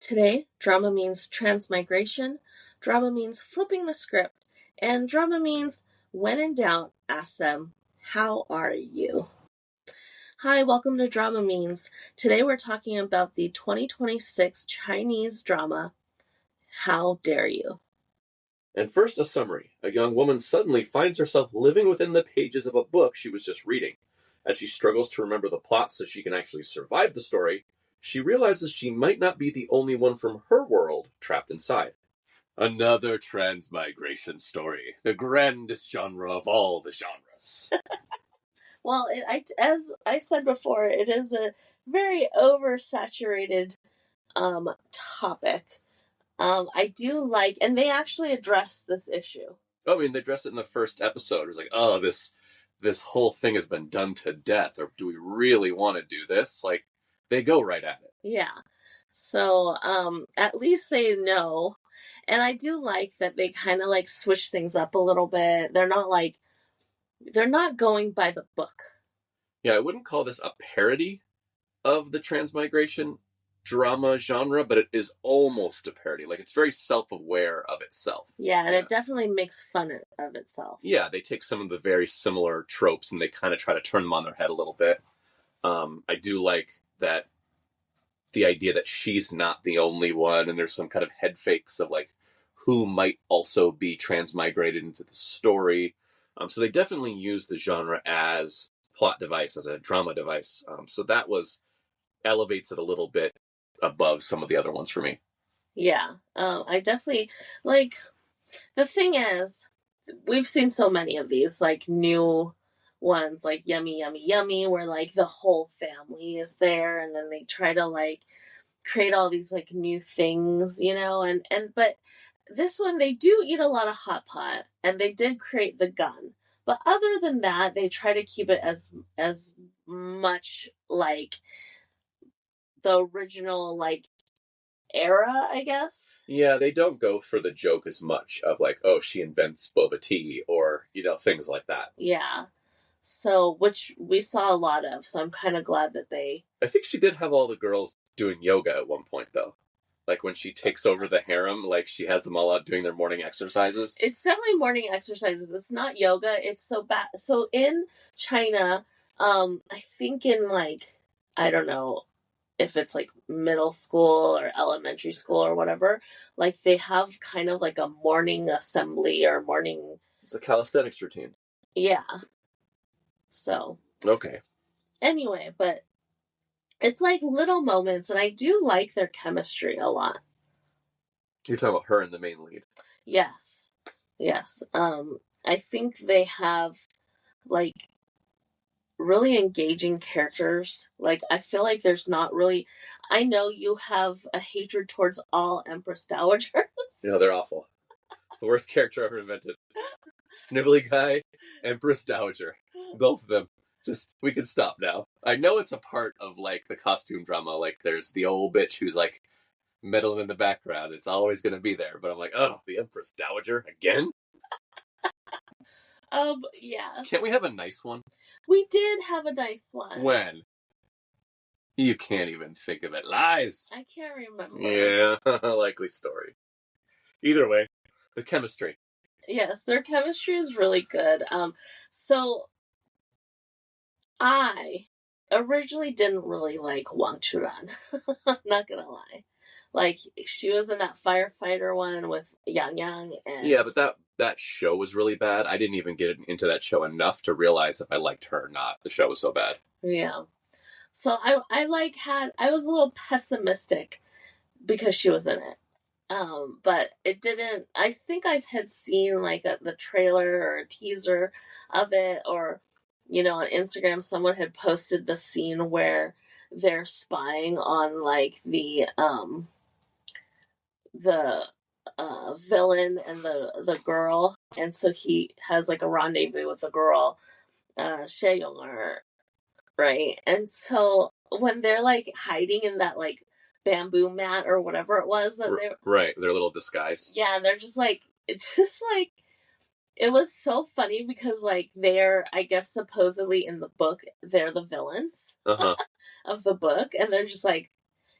Today, drama means transmigration, drama means flipping the script, and drama means when in doubt, ask them, how are you? Hi, welcome to Drama Means. Today we're talking about the 2026 Chinese drama, How Dare You? And first, a summary. A young woman suddenly finds herself living within the pages of a book she was just reading. As she struggles to remember the plot so she can actually survive the story, she realizes she might not be the only one from her world trapped inside. Another transmigration story, the grandest genre of all the genres. Well, as I said before, it is a very oversaturated topic. I do like, and they actually address this issue. Oh, I mean, they addressed it in the first episode. It was like, oh, this whole thing has been done to death, or do we really want to do this? Like, they go right at it. Yeah. So, at least they know. And I do like that they kind of like switch things up a little bit. They're not going by the book. Yeah, I wouldn't call this a parody of the transmigration drama genre, but it is almost a parody. Like, it's very self-aware of itself. Yeah, and it definitely makes fun of itself. Yeah, they take some of the very similar tropes and they kind of try to turn them on their head a little bit. I do like that the idea that she's not the only one, and there's some kind of head fakes of like who might also be transmigrated into the story. So they definitely use the genre as plot device, as a drama device. So that elevates it a little bit above some of the other ones for me. Yeah, I definitely like. The thing is, we've seen so many of these like new ones, like Yummy Yummy Yummy, where like the whole family is there, and then they try to like create all these like new things, but this one they do eat a lot of hot pot, and they did create the gun. But other than that, they try to keep it as much like the original like era, I guess. Yeah, they don't go for the joke as much of like, oh, she invents boba tea or, things like that. Yeah. So, which we saw a lot of, so I'm kind of glad that they... I think she did have all the girls doing yoga at one point, though. Like, when she takes over the harem, like, she has them all out doing their morning exercises. It's definitely morning exercises. It's not yoga. It's so bad. So, in China, I think in, like, I don't know if it's, like, middle school or elementary school or whatever, like, they have kind of, like, a morning assembly or morning... It's a calisthenics routine. Yeah. So. Okay. Anyway, but it's like little moments, and I do like their chemistry a lot. You're talking about her in the main lead. Yes. I think they have like really engaging characters. Like, I feel like there's not really... I know you have a hatred towards all Empress Dowagers. Yeah, they're awful. It's the worst character ever invented. Snivelly guy, Empress Dowager. Both of them. Just, we can stop now. I know it's a part of, like, the costume drama. Like, there's the old bitch who's, like, meddling in the background. It's always going to be there. But I'm like, oh, the Empress Dowager again? Yeah. Can't we have a nice one? We did have a nice one. When? You can't even think of it. Lies! I can't remember. Yeah, likely story. Either way, the chemistry. Yes, their chemistry is really good. So I originally didn't really like Wang Chu Ran. Not gonna lie. Like, she was in that firefighter one with Yang Yang, and... Yeah, but that show was really bad. I didn't even get into that show enough to realize if I liked her or not. The show was so bad. Yeah. So I was a little pessimistic because she was in it. But it didn't... I think I had seen like the trailer or a teaser of it, or, on Instagram someone had posted the scene where they're spying on like the villain and the girl, and so he has like a rendezvous with the girl, Xie Yong Er, right? And so when they're like hiding in that like bamboo mat or whatever it was that they... Right, their little disguise. Yeah, and they're just like... It's just like... It was so funny because like they're, I guess, supposedly in the book they're the villains of the book, and they're just like,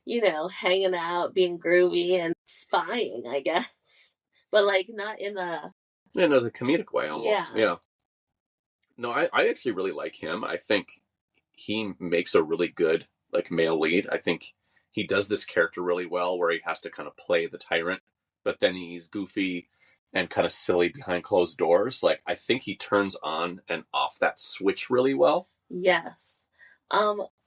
you know, hanging out, being groovy, and spying, I guess. But like not in a in a comedic way almost. yeah. Yeah. No, I actually really like him. I think he makes a really good like male lead. I think he does this character really well where he has to kind of play the tyrant, but then he's goofy and kind of silly behind closed doors. Like I think he turns on and off that switch really well. Yes.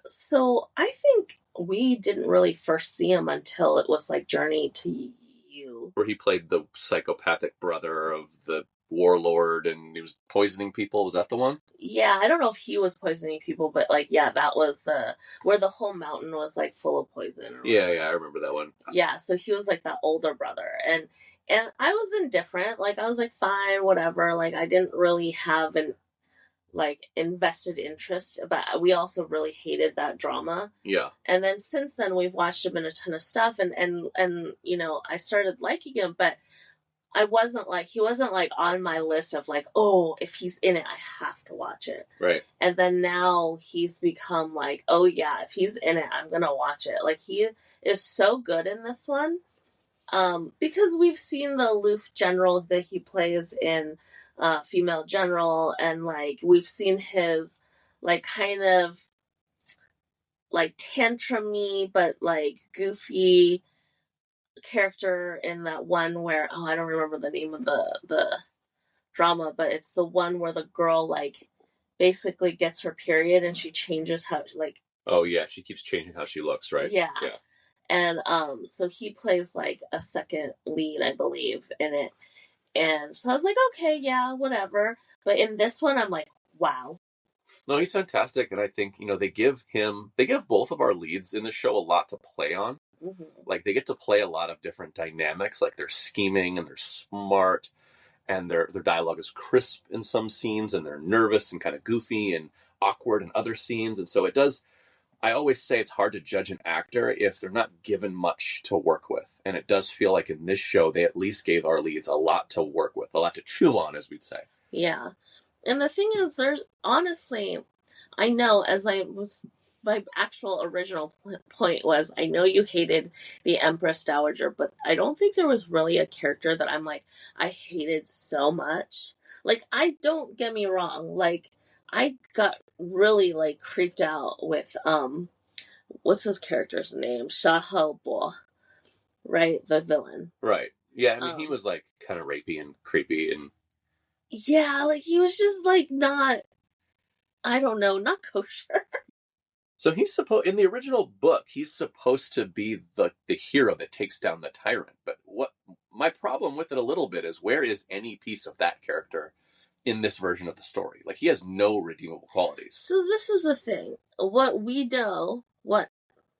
So I think we didn't really first see him until it was like Journey to You. Where he played the psychopathic brother of the warlord and he was poisoning people. Was that the one? Yeah, I don't know if he was poisoning people, but like yeah, that was where the whole mountain was like full of poison. Yeah, I remember that one. Yeah, so he was like the older brother, and I was indifferent. Like I was like fine, whatever. Like I didn't really have an like invested interest, but we also really hated that drama. Yeah. And then since then we've watched him in a ton of stuff, and you know I started liking him, but I wasn't like he wasn't like on my list of like, oh, if he's in it I have to watch it. Right. And then now he's become like, oh yeah, if he's in it I'm gonna watch it. Like he is so good in this one. Because we've seen the aloof general that he plays in Female General, and like we've seen his like kind of like tantrumy but like goofy character in that one where I don't remember the name of the drama, but it's the one where the girl like basically gets her period and she changes how like oh yeah, she keeps changing how she looks, right? Yeah. And so he plays like a second lead, I believe, in it. And so I was like, okay, yeah, whatever. But in this one, I'm like, wow. No, he's fantastic, and I think they give both of our leads in the show a lot to play on. Mm-hmm. Like they get to play a lot of different dynamics. Like they're scheming and they're smart, and their dialogue is crisp in some scenes, and they're nervous and kind of goofy and awkward in other scenes. And so it does. I always say it's hard to judge an actor if they're not given much to work with, and it does feel like in this show they at least gave our leads a lot to work with, a lot to chew on, as we'd say. Yeah. And the thing is, there's honestly, I know as I was, my actual original point was, I know you hated the Empress Dowager, but I don't think there was really a character that I'm like, I hated so much. Like, I don't get me wrong. Like, I got really like creeped out with, what's his character's name? Xia Hou Dan, right? The villain. Right. Yeah, I mean, he was like kind of rapey and creepy and. Yeah, like he was just like not, I don't know, not kosher. So he's supposed in the original book, he's supposed to be the hero that takes down the tyrant. But what my problem with it a little bit is where is any piece of that character in this version of the story? Like he has no redeemable qualities. So this is the thing. What we know, what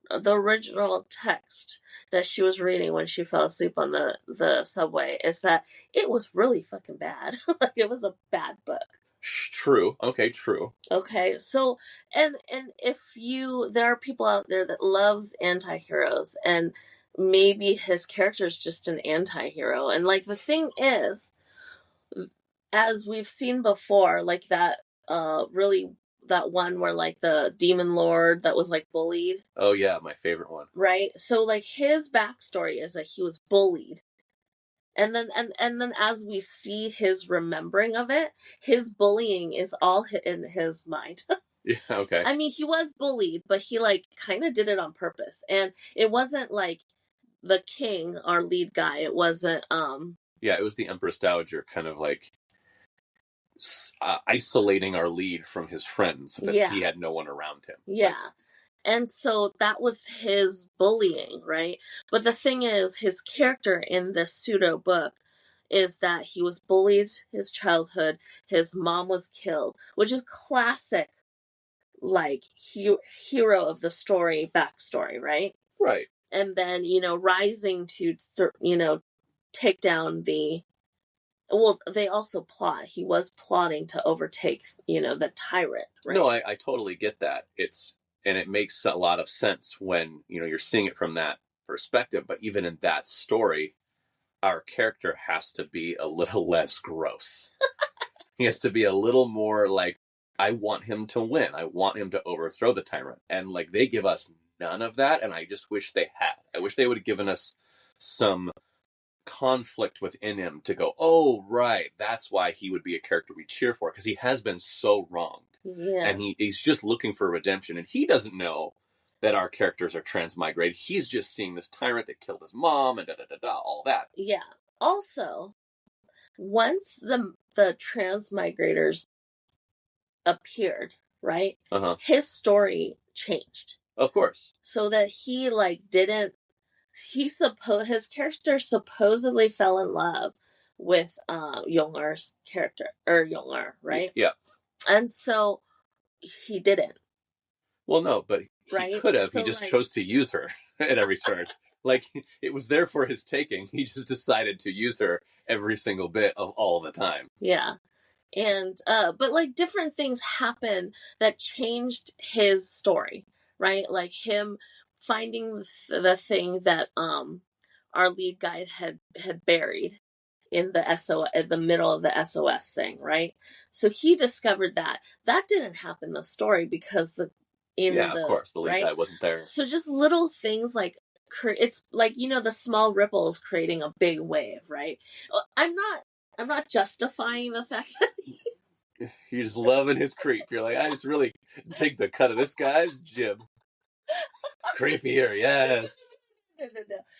the original text that she was reading when she fell asleep on the subway is that it was really fucking bad. Like it was a bad book. True. Okay, true. Okay, so and if there are people out there that loves anti-heroes, and maybe his character is just an anti-hero, and like the thing is, as we've seen before, like that really that one where like the demon lord that was like bullied. Oh yeah, my favorite one. Right? So like his backstory is that he was bullied. And then and then as we see his remembering of it, his bullying is all in his mind. Yeah, okay. I mean, he was bullied, but he like kind of did it on purpose. And it wasn't like the king, our lead guy. It wasn't Yeah, it was the Empress Dowager kind of like isolating our lead from his friends, that he had no one around him. Yeah. Like, and so that was his bullying, right? But the thing is, his character in this pseudo book is that he was bullied his childhood, his mom was killed, which is classic, like, hero of the story backstory, right? Right. And then, rising to, take down the... Well, they also plot. He was plotting to overtake, the tyrant, right? No, I totally get that. And it makes a lot of sense when, you're seeing it from that perspective. But even in that story, our character has to be a little less gross. He has to be a little more like, I want him to win. I want him to overthrow the tyrant. And like, they give us none of that, and I just wish they had. I wish they would have given us some conflict within him to go, oh, right, that's why he would be a character we cheer for, because he has been so wronged. Yeah. And he's just looking for redemption, and he doesn't know that our characters are transmigrated. He's just seeing this tyrant that killed his mom and da-da-da-da, all that. Yeah. Also, once the transmigrators appeared, right? Uh-huh. His story changed. Of course. So that he didn't his character supposedly fell in love with Yong Er's character, or Yong Er, right? Yeah. And so he didn't. Well, no, but he could have. So, he just chose to use her at every turn. It was there for his taking. He just decided to use her every single bit of all the time. Yeah. And but different things happened that changed his story, right? Like him finding the thing that our lead guide had buried in the in the middle of the SOS thing, right? So he discovered that didn't happen in the story because of course the lead guide wasn't there. So just little things it's the small ripples creating a big wave, right? I'm not justifying the fact that you're just loving his creep. You're like, I just really take the cut of this guy's jib. Creepier, yes.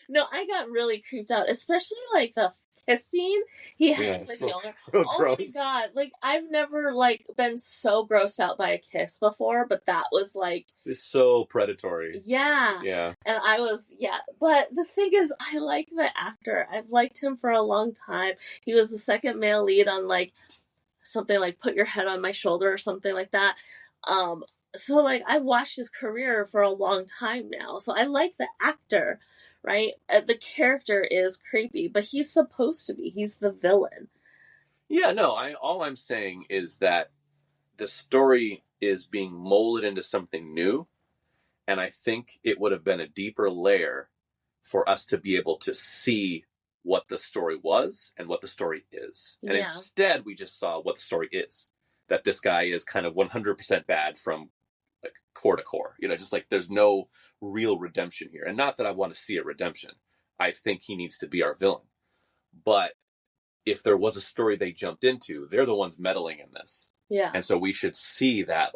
No, I got really creeped out, especially the kiss scene he had with Young. Oh gross. My god! I've never been so grossed out by a kiss before, but that was it's so predatory. Yeah. Yeah. And I was but the thing is, I like the actor. I've liked him for a long time. He was the second male lead on something like Put Your Head on My Shoulder or something like that. So I've watched his career for a long time now. So I like the actor, right? The character is creepy, but he's supposed to be. He's the villain. Yeah, no, all I'm saying is that the story is being molded into something new, and I think it would have been a deeper layer for us to be able to see what the story was and what the story is. And instead, we just saw what the story is. That this guy is kind of 100% bad from core to core. Just there's no real redemption here. And not that I want to see a redemption. I think he needs to be our villain. But if there was a story they jumped into, they're the ones meddling in this. Yeah. And so we should see that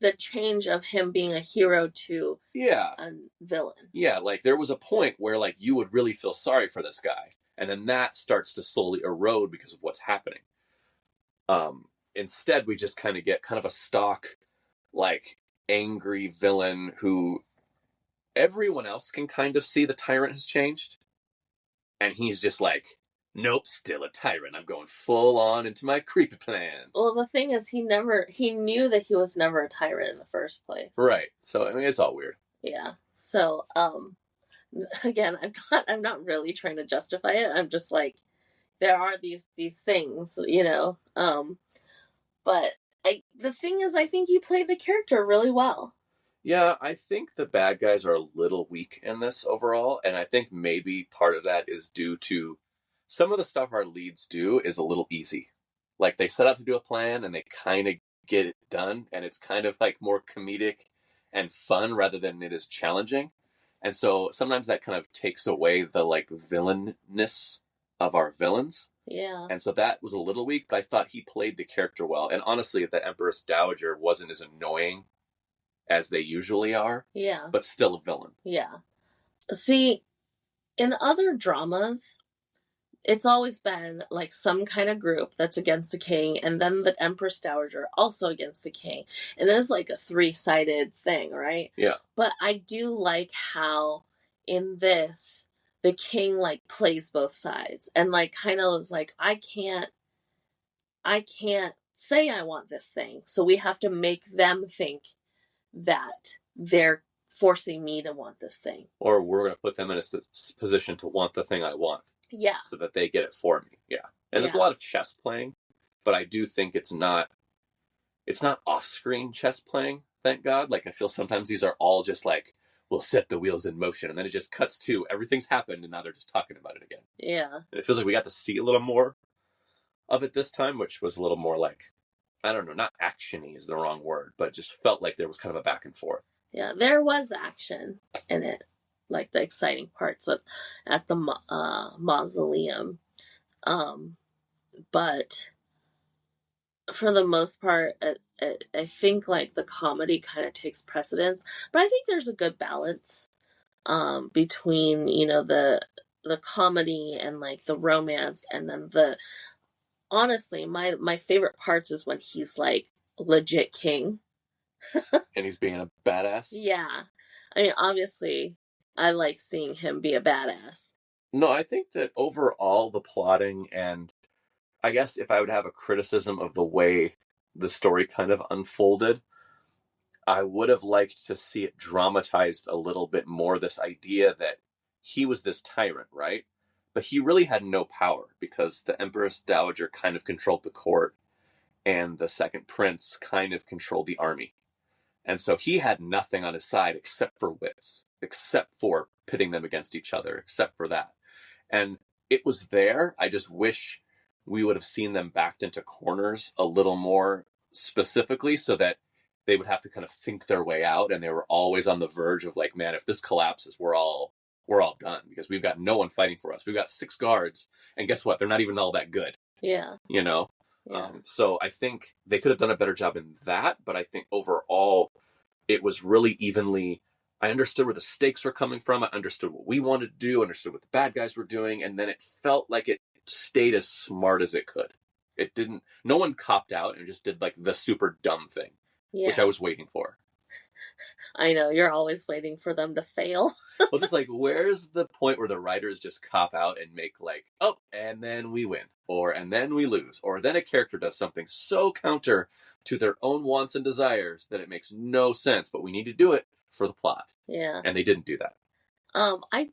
the change of him being a hero to a villain. Yeah, there was a point where you would really feel sorry for this guy, and then that starts to slowly erode because of what's happening. Instead, we just kind of get a stock angry villain who everyone else can kind of see the tyrant has changed, and he's just nope, still a tyrant. I'm going full on into my creepy plans. Well, the thing is, he knew that he was never a tyrant in the first place. Right. So, I mean, it's all weird. Yeah. So, again, I'm not really trying to justify it. I'm just there are these things, but the thing is, I think he played the character really well. Yeah, I think the bad guys are a little weak in this overall, and I think maybe part of that is due to some of the stuff our leads do is a little easy. They set out to do a plan and they kind of get it done, and it's kind of more comedic and fun rather than it is challenging. And so sometimes that kind of takes away the villainness of our villains. Yeah. And so that was a little weak, but I thought he played the character well. And honestly, the Empress Dowager wasn't as annoying as they usually are. Yeah. But still a villain. Yeah. See, in other dramas, it's always been some kind of group that's against the king, and then the Empress Dowager also against the king. And it's a three-sided thing, right? Yeah. But I do like how in this the king plays both sides and kind of is I can't say I want this thing, so we have to make them think that they're forcing me to want this thing, or we're going to put them in a position to want the thing I want. Yeah. So that they get it for me. Yeah. And there's a lot of chess playing, but I do think it's not off-screen chess playing, thank God. I feel sometimes these are all just we'll set the wheels in motion, and then it just cuts to everything's happened, and now they're just talking about it again. Yeah. And it feels like we got to see a little more of it this time, which was a little more I don't know, not action-y is the wrong word, but it just felt like there was kind of a back and forth. Yeah, there was action in it, like the exciting parts at the mausoleum. Um, but for the most part, I think like the comedy kind of takes precedence. But I think there's a good balance between the comedy and like the romance, and then the honestly my favorite parts is when he's like legit king. And he's being a badass. Yeah, I mean obviously I like seeing him be a badass. No, I think that overall the plotting, and I guess if I would have a criticism of the way the story kind of unfolded, I would have liked to see it dramatized a little bit more. This idea that he was this tyrant, right? But he really had no power because the Empress Dowager kind of controlled the court and the second prince kind of controlled the army. And so he had nothing on his side except for wits, except for pitting them against each other, except for that. And it was there. I just wish we would have seen them backed into corners a little more specifically, so that they would have to kind of think their way out, and they were always on the verge of like, man, if this collapses, we're all done, because we've got no one fighting for us. We've got 6 guards, and guess what? They're not even all that good. Yeah. You know? Yeah. So I think they could have done a better job in that, but I think overall it was really evenly. I understood where the stakes were coming from. I understood what we wanted to do, understood what the bad guys were doing, and then it felt like it stayed as smart as it could. It didn't, no one copped out and just did like the super dumb thing, which I was waiting for. I know, you're always waiting for them to fail. Well, just like, where's the point where the writers just cop out and make like, oh, and then we win, or and then we lose, or then a character does something so counter to their own wants and desires that it makes no sense, but we need to do it for the plot. Yeah. And they didn't do that. I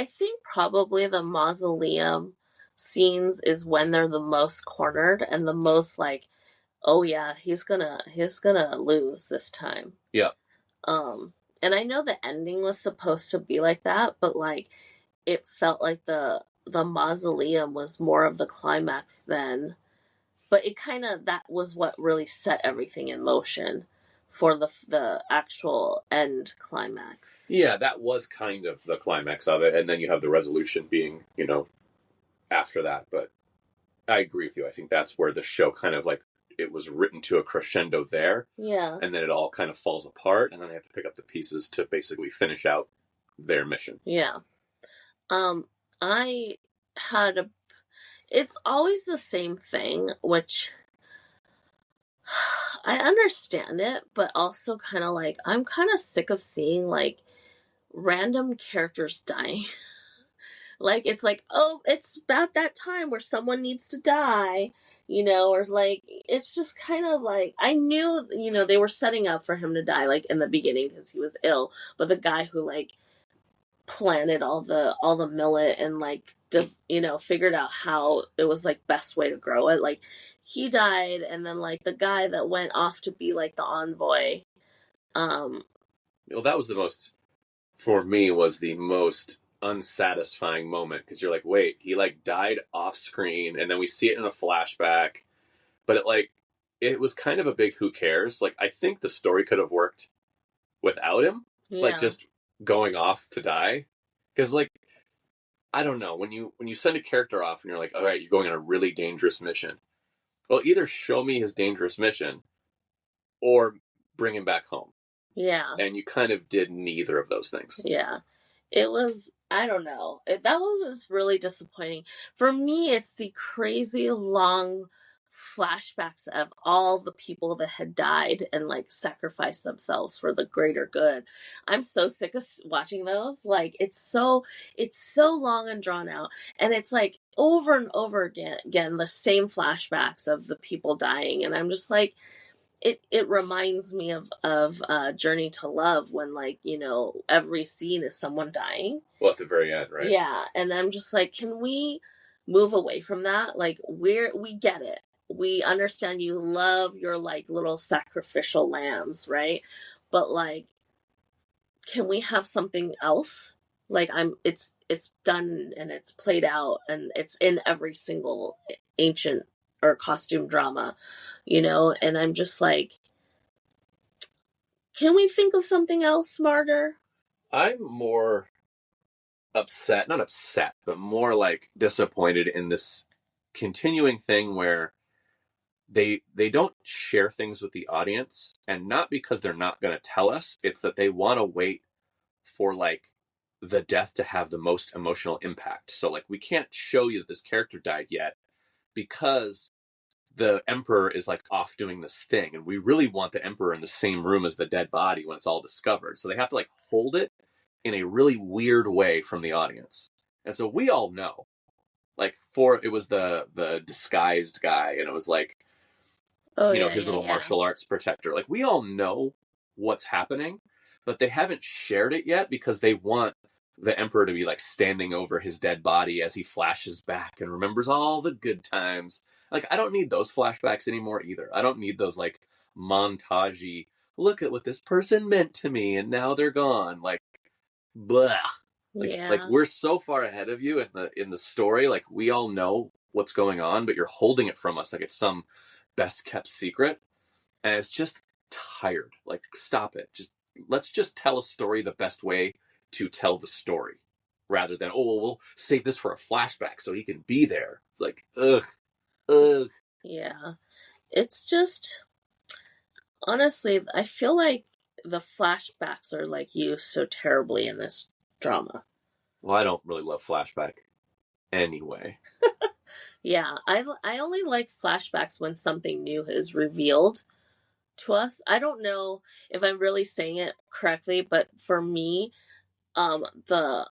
think probably the mausoleum scenes is when they're the most cornered and the most like, oh yeah, he's gonna lose this time. Yeah. And I know the ending was supposed to be like that, but like it felt like the mausoleum was more of the climax than, but it kind of, that was what really set everything in motion for the actual end climax. Yeah, that was kind of the climax of it, and then you have the resolution being, after that. But I agree with you. I think that's where the show kind of like, it was written to a crescendo there. Yeah. And then it all kind of falls apart, and then they have to pick up the pieces to basically finish out their mission. Yeah. I had it's always the same thing, which I understand it, but also kind of like, I'm kind of sick of seeing like random characters dying. Like, it's like, oh, it's about that time where someone needs to die, or like, it's just kind of like, I knew, they were setting up for him to die, like, in the beginning because he was ill, but the guy who, like, planted all the millet and, like, figured out how it was, like, best way to grow it, like, he died, and then, like, the guy that went off to be, like, the envoy, well, that was the most, for me, was the most unsatisfying moment, because you're like, wait, he like died off screen, and then we see it in a flashback, but it was kind of a big who cares. Like, I think the story could have worked without him, like just going off to die, because like, I don't know, when you send a character off and you're like, all right, you're going on a really dangerous mission, well, either show me his dangerous mission or bring him back home. Yeah. And you kind of did neither of those things. Yeah. It was, I don't know. That one was really disappointing. For me, it's the crazy long flashbacks of all the people that had died and like sacrificed themselves for the greater good. I'm so sick of watching those. Like, it's so long and drawn out, and it's like over and over again the same flashbacks of the people dying, and I'm just like, it reminds me of Journey to Love, when like, every scene is someone dying. Well, at the very end, right? Yeah, and I'm just like, can we move away from that? Like, we get it. We understand you love your like little sacrificial lambs, right? But like, can we have something else? Like, it's done and it's played out and it's in every single ancient or costume drama, and I'm just like, Can we think of something else smarter? I'm more upset, not upset, but more like disappointed in this continuing thing where they don't share things with the audience, and not because they're not going to tell us, it's that they want to wait for like the death to have the most emotional impact. So like we can't show you that this character died yet because the emperor is like off doing this thing, and we really want the emperor in the same room as the dead body when it's all discovered. So they have to like hold it in a really weird way from the audience. And so we all know, like, for it was the disguised guy, and it was like, Oh, you know, yeah, his yeah, little yeah. martial arts protector. Like, we all know what's happening, but they haven't shared it yet because they want the emperor to be like standing over his dead body as he flashes back and remembers all the good times. Like, I don't need those flashbacks anymore either. I don't need those like montagey, look at what this person meant to me and now they're gone. Like, blah. Like Yeah. we're so far ahead of you in the story. Like, we all know what's going on, but you're holding it from us like it's some best kept secret, and it's just tired. Like, stop it. Just let's just tell a story the best way to tell the story, rather than, oh, well, we'll save this for a flashback so he can be there. Like, ugh, ugh. Yeah. It's just, honestly, I feel like the flashbacks are like used so terribly in this drama. Well, I don't really love flashback anyway. Yeah, I only like flashbacks when something new is revealed to us. I don't know if I'm really saying it correctly, but for me, the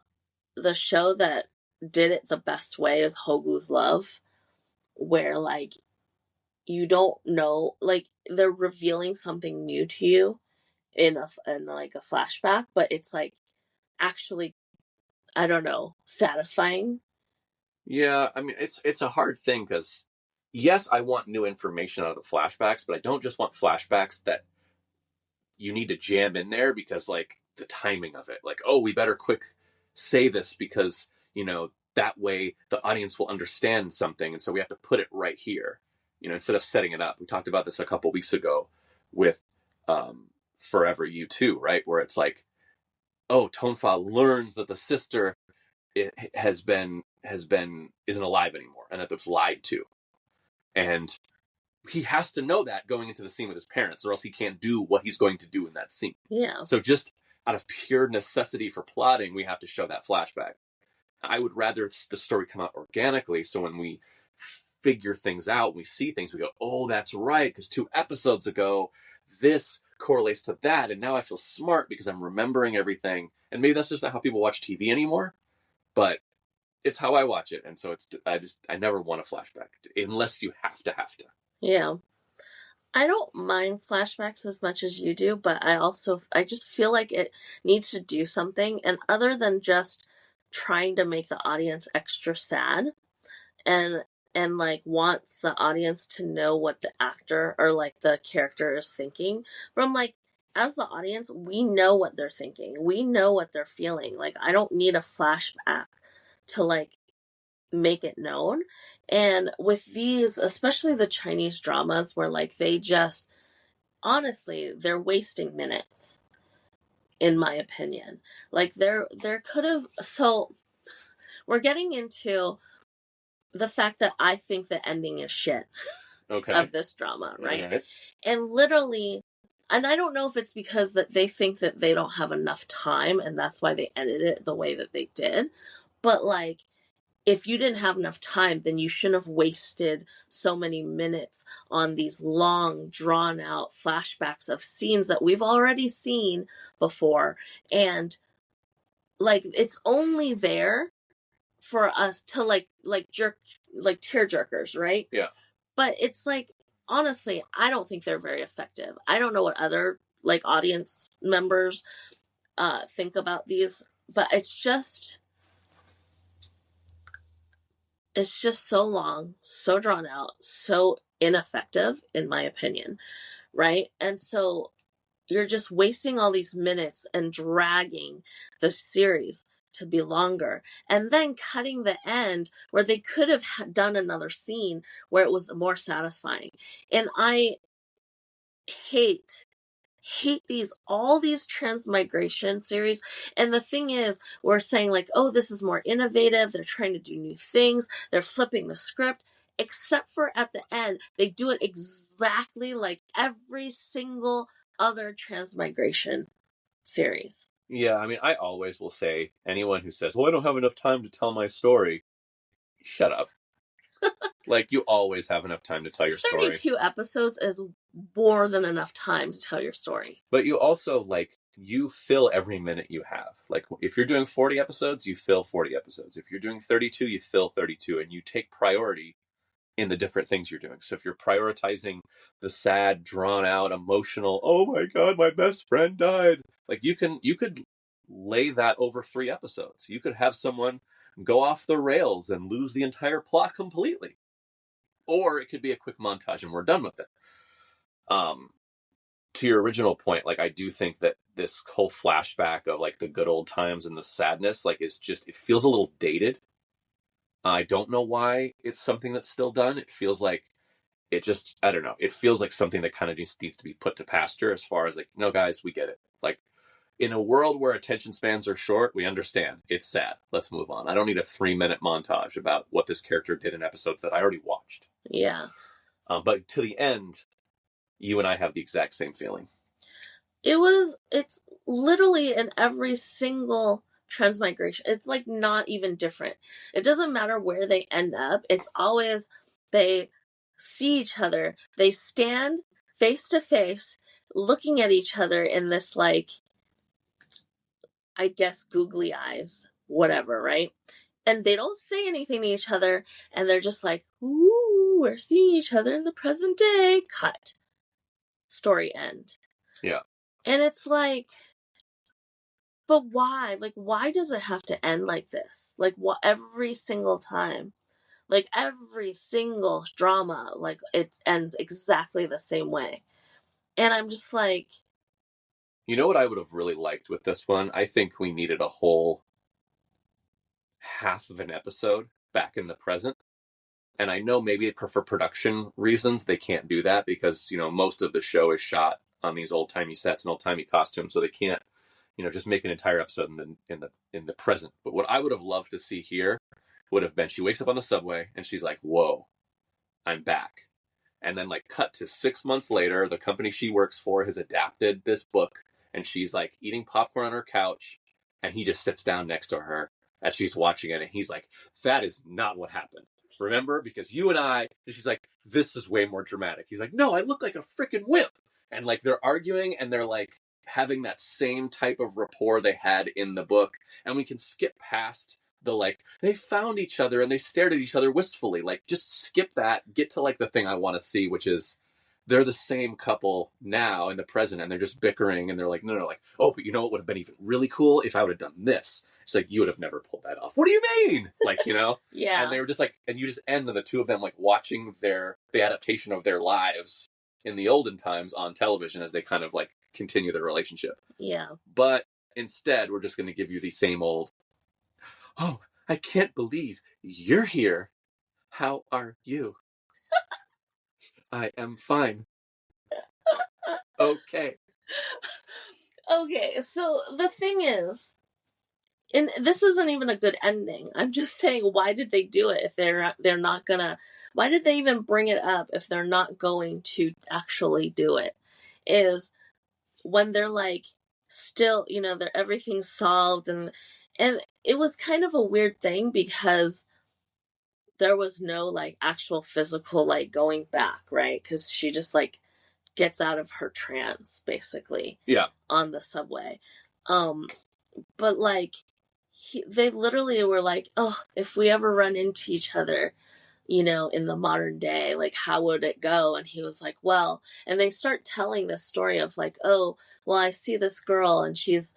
show that did it the best way is Hogu's Love, where like you don't know, like they're revealing something new to you in like a flashback, but it's like actually, I don't know, satisfying. Yeah, I mean, it's a hard thing because yes, I want new information out of the flashbacks, but I don't just want flashbacks that you need to jam in there because like the timing of it, like, oh, we better quick say this because, you know, that way the audience will understand something, and so we have to put it right here, you know, instead of setting it up. We talked about this a couple weeks ago with Forever You Too, right, where it's like, oh, Tonfa learns that the sister has been isn't alive anymore and that it was lied to, and he has to know that going into the scene with his parents, or else he can't do what he's going to do in that scene. Yeah. So just out of pure necessity for plotting, we have to show that flashback. I would rather the story come out organically, so when we figure things out, we see things, we go, oh, that's right, because 2 episodes ago, this correlates to that, and now I feel smart because I'm remembering everything. And maybe that's just not how people watch TV anymore, but it's how I watch it, and so I never want a flashback unless you have to. Yeah. I don't mind flashbacks as much as you do, but I just feel like it needs to do something, and other than just trying to make the audience extra sad and like wants the audience to know what the actor or like the character is thinking. But I'm like, as the audience, we know what they're thinking. We know what they're feeling. Like, I don't need a flashback to like make it known. And with these, especially the Chinese dramas where like they just, honestly, they're wasting minutes, in my opinion. Like there could have, so we're getting into the fact that I think the ending is shit Okay. of this drama, right? Okay. And literally, and I don't know if it's because that they think that they don't have enough time and that's why they edited it the way that they did. But like, if you didn't have enough time, then you shouldn't have wasted so many minutes on these long, drawn out flashbacks of scenes that we've already seen before. And like, it's only there for us to like jerk, like tear jerkers, right? Yeah. But it's like, honestly, I don't think they're very effective. I don't know what other like audience members think about these, but it's just so long, so drawn out, so ineffective, in my opinion, right? And so you're just wasting all these minutes and dragging the series to be longer, and then cutting the end where they could have done another scene where it was more satisfying. And I hate hate all these transmigration series. And the thing is, we're saying like, oh, this is more innovative. They're trying to do new things. They're flipping the script. Except for at the end, they do it exactly like every single other transmigration series. Yeah, I mean, I always will say, anyone who says, well, I don't have enough time to tell my story, shut up. Like, you always have enough time to tell your story. 32 episodes is more than enough time to tell your story. But you also, like, you fill every minute you have. Like, if you're doing 40 episodes, you fill 40 episodes. If you're doing 32, you fill 32, and you take priority in the different things you're doing. So if you're prioritizing the sad, drawn out, emotional, oh my God, my best friend died, like, you could lay that over 3 episodes. You could have someone go off the rails and lose the entire plot completely. Or it could be a quick montage and we're done with it. To your original point, like, I do think that this whole flashback of like the good old times and the sadness, like, is just, it feels a little dated. I don't know why it's something that's still done. It feels like it just, I don't know. It feels like something that kind of just needs to be put to pasture, as far as like, no, guys, we get it. Like, in a world where attention spans are short, we understand. It's sad. Let's move on. I don't need a 3-minute montage about what this character did in episodes that I already watched. Yeah. But to the end, you and I have the exact same feeling. It's literally in every single transmigration. It's like not even different. It doesn't matter where they end up. It's always they see each other. They stand face to face, looking at each other in this, like, I guess, googly eyes, whatever, right? And they don't say anything to each other, and they're just like, ooh, we're seeing each other in the present day. Cut. Story end. Yeah. And it's like, but why? Like, why does it have to end like this? Like, what, every single time? Like, every single drama, like, it ends exactly the same way. And I'm just like... You know what I would have really liked with this one? I think we needed a whole half of an episode back in the present. And I know maybe for production reasons they can't do that, because, you know, most of the show is shot on these old-timey sets and old-timey costumes, so they can't, you know, just make an entire episode in the present. But what I would have loved to see here would have been, she wakes up on the subway and she's like, whoa, I'm back. And then, like, cut to 6 months later, the company she works for has adapted this book, and she's like eating popcorn on her couch, and he just sits down next to her as she's watching it, and he's like, that is not what happened. Remember? Because you and I, and she's like, this is way more dramatic. He's like, no, I look like a freaking wimp. And, like, they're arguing, and they're like having that same type of rapport they had in the book. And we can skip past the, like, they found each other and they stared at each other wistfully. Like, just skip that, get to, like, the thing I want to see, which is they're the same couple now in the present, and they're just bickering, and they're like, no, like, oh, but you know what would have been even really cool if I would have done this. It's like, you would have never pulled that off. What do you mean? Like, you know? Yeah. And they were just like, and you just end on the two of them, like, watching the adaptation of their lives in the olden times on television as they kind of, like, continue their relationship. Yeah. But instead, we're just going to give you the same old, oh, I can't believe you're here. How are you? I am fine. Okay. Okay, so the thing is, and this isn't even a good ending. I'm just saying, why did they do it if they're not gonna? Why did they even bring it up if they're not going to actually do it? Is when they're like, still, you know, they're everything's solved, and it was kind of a weird thing because there was no, like, actual physical, like, going back, right? Because she just, like, gets out of her trance basically. Yeah. On the subway. But, like, they literally were like, oh, if we ever run into each other, you know, in the modern day, like, how would it go? And he was like, well, and they start telling this story of like, oh, well, I see this girl and she's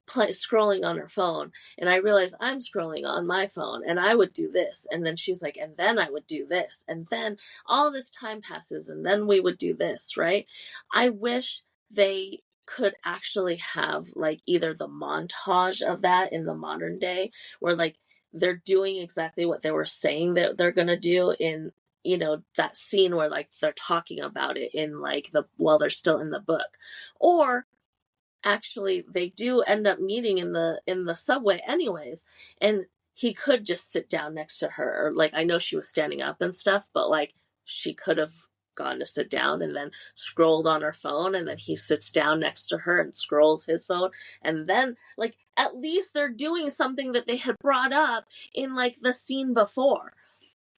scrolling on her phone, and I realize I'm scrolling on my phone, and I would do this, and then she's like, and then I would do this, and then all this time passes, and then we would do this, right? I wish they could actually have, like, either the montage of that in the modern day where, like, they're doing exactly what they were saying that they're gonna do in you know, that scene where like they're talking about it in like while they're still in the book. Or actually they do end up meeting in the subway anyways, and he could just sit down next to her. Or, like, I know she was standing up and stuff, but like she could have gone to sit down and then scrolled on her phone, and then he sits down next to her and scrolls his phone, and then like at least they're doing something that they had brought up in like the scene before,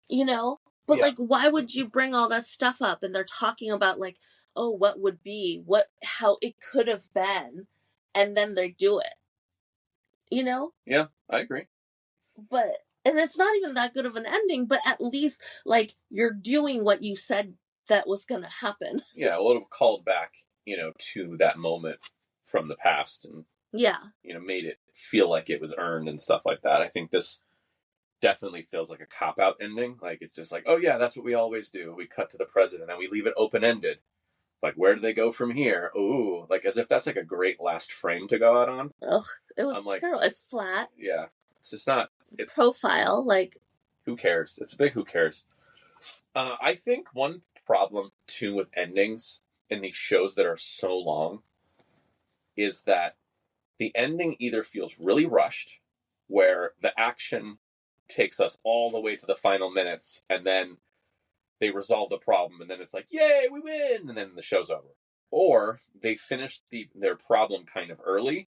you know. But Yeah. like, why would you bring all that stuff up? And they're talking about like, oh, what would be, how it could have been, and then they do it, you know. Yeah, I agree. But and it's not even that good of an ending, but at least like you're doing what you said that was gonna happen. Yeah, well, it called back, you know, to that moment from the past, and Yeah, you know, made it feel like it was earned and stuff like that. I think this definitely feels like a cop out ending. Like, it's just like, oh yeah, that's what we always do. We cut to the president and we leave it open ended. Like, where do they go from here? Ooh, like as if that's like a great last frame to go out on. ugh, it was I'm like, terrible. It's flat. yeah, it's just not. It's Profile, like, who cares? It's a big who cares. I think one problem too with endings in these shows that are so long is that the ending either feels really rushed, where the action takes us all the way to the final minutes, and then they resolve the problem, and then it's like, yay, we win, and then the show's over. Or they finish their problem kind of early,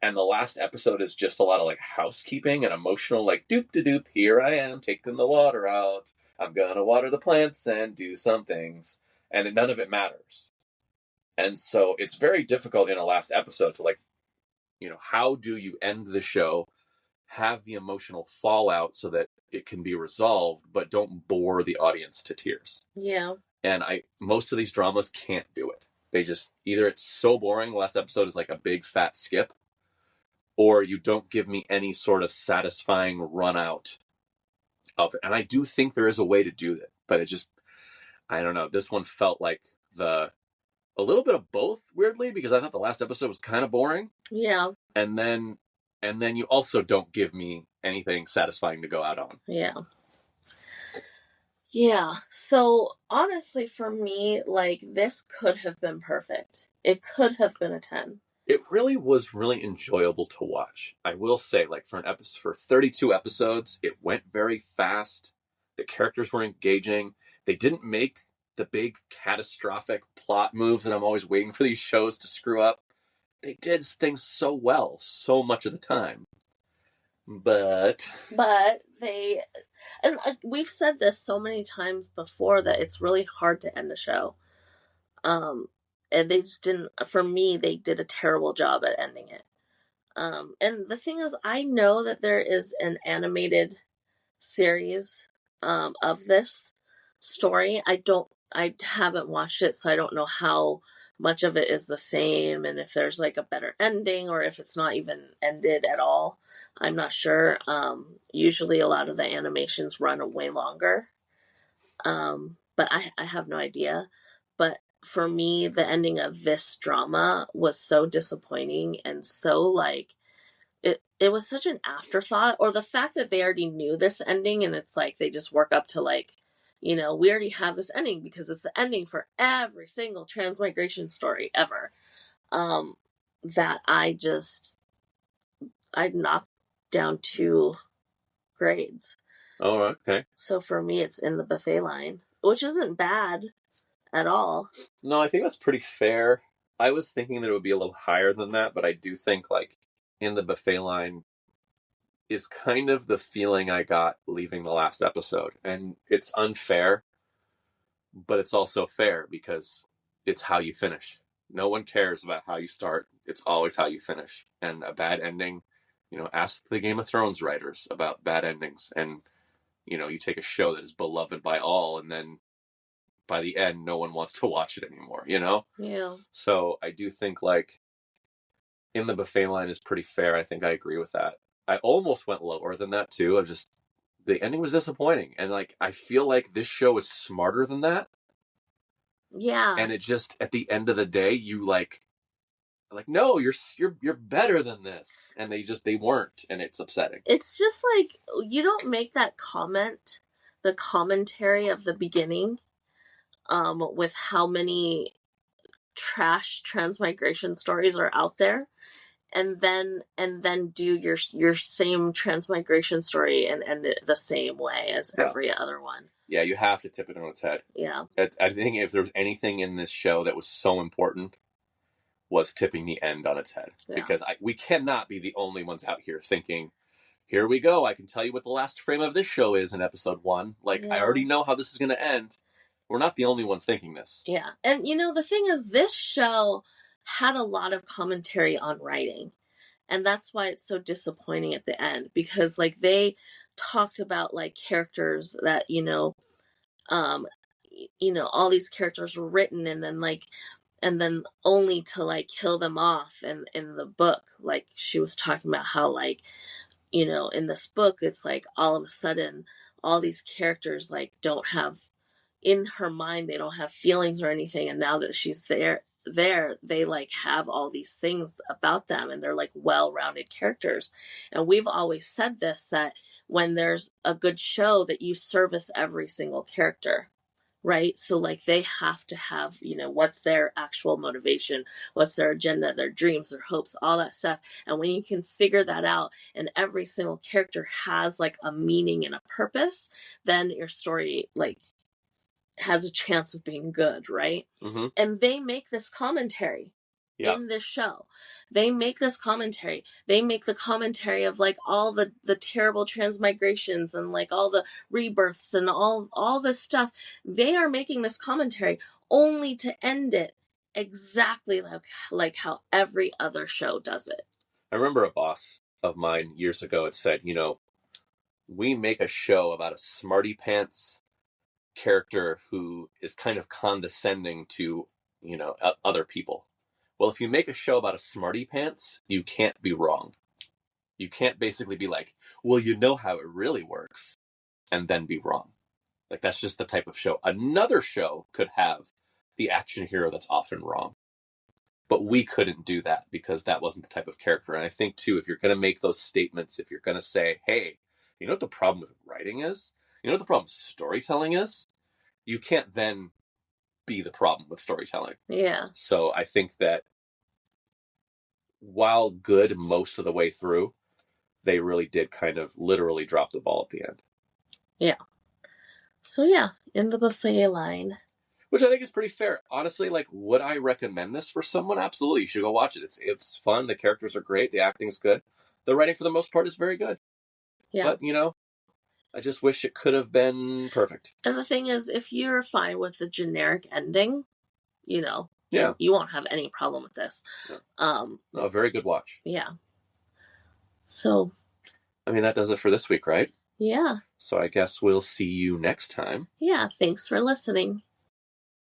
and the last episode is just a lot of like housekeeping and emotional, like doop de doop, here I am taking the water out, I'm gonna water the plants and do some things, and none of it matters. And so it's very difficult in a last episode to like, you know, how do you end the show, have the emotional fallout so that it can be resolved, but don't bore the audience to tears. yeah, And most of these dramas can't do it. They just, either it's so boring, the last episode is like a big fat skip, or you don't give me any sort of satisfying run out of it. And I do think there is a way to do that, but it just, I don't know. This one felt like a little bit of both, weirdly, because I thought the last episode was kind of boring. yeah, And then you also don't give me anything satisfying to go out on. yeah. Yeah, so honestly, for me, like, this could have been perfect. It could have been a 10. It really was really enjoyable to watch. I will say, like, for 32 episodes, it went very fast. The characters were engaging. They didn't make the big catastrophic plot moves that I'm always waiting for these shows to screw up. They did things so well, so much of the time. But they, and we've said this so many times before that it's really hard to end a show. And they just didn't, for me, they did a terrible job at ending it. And the thing is, I know that there is an animated series of this story. I haven't watched it, so I don't know how much of it is the same, and if there's like a better ending or if it's not even ended at all. I'm not sure. Usually a lot of the animations run way longer. But I have no idea. But for me, the ending of this drama was so disappointing and so like it was such an afterthought, or the fact that they already knew this ending and it's like they just work up to like, you know, we already have this ending because it's the ending for every single transmigration story ever. That I knocked down 2 grades. oh, okay. So for me, it's in the buffet line, which isn't bad at all. No, I think that's pretty fair. I was thinking that it would be a little higher than that, but I do think like in the buffet line is kind of the feeling I got leaving the last episode. And it's unfair, but it's also fair because it's how you finish. No one cares about how you start. It's always how you finish. And a bad ending, you know, ask the Game of Thrones writers about bad endings. And, you know, you take a show that is beloved by all, and then by the end, no one wants to watch it anymore, you know? Yeah. So I do think like in the buffet line is pretty fair. I think I agree with that. I almost went lower than that too. Of just the ending was disappointing, and like I feel like this show is smarter than that. Yeah. And it just at the end of the day, you like no, you're better than this, and they weren't, and it's upsetting. It's just like you don't make that comment the commentary of the beginning, with how many trash transmigration stories are out there, and then do your same transmigration story and end it the same way as every other one. Yeah, you have to tip it on its head. Yeah. I think if there's anything in this show that was so important, was tipping the end on its head. Yeah. Because we cannot be the only ones out here thinking, here we go, I can tell you what the last frame of this show is in episode 1. Like, I already know how this is going to end. We're not the only ones thinking this. Yeah. And, the thing is, this show had a lot of commentary on writing. And that's why it's so disappointing at the end. Because, like, they talked about, like, characters that, all these characters were written and then only to, like, kill them off in the book. Like, she was talking about how, like, in this book, it's like all of a sudden all these characters, like, don't have, in her mind, they don't have feelings or anything. And now that she's there, they, like, have all these things about them, and they're, like, well-rounded characters. And we've always said this, that when there's a good show, that you service every single character. Right? So, like, they have to have, what's their actual motivation, what's their agenda, their dreams, their hopes, all that stuff. And when you can figure that out and every single character has, like, a meaning and a purpose, then your story, like, has a chance of being good, right? Mm-hmm. And they make this commentary in this show. They make this commentary. They make the commentary of, like, all the terrible transmigrations and, like, all the rebirths and all this stuff. They are making this commentary only to end it exactly like how every other show does it. I remember a boss of mine years ago had said, we make a show about a smarty pants character who is kind of condescending to, other people. Well, if you make a show about a smarty pants, you can't be wrong. You can't basically be like, well, you know how it really works, and then be wrong. Like, that's just the type of show. Another show could have the action hero that's often wrong. But we couldn't do that because that wasn't the type of character. And I think, too, if you're going to make those statements, if you're going to say, hey, you know what the problem with writing is? You know what the problem with storytelling is? You can't then be the problem with storytelling. Yeah. So I think that while good most of the way through, they really did kind of literally drop the ball at the end. Yeah. So, yeah, in the buffet line. Which I think is pretty fair. Honestly, like, would I recommend this for someone? Absolutely. You should go watch it. It's fun. The characters are great. The acting's good. The writing, for the most part, is very good. Yeah. But, I just wish it could have been perfect. And the thing is, if you're fine with the generic ending, yeah, you won't have any problem with this. Yeah. No, a very good watch. Yeah. So, I mean, that does it for this week, right? Yeah. So I guess we'll see you next time. Yeah, thanks for listening.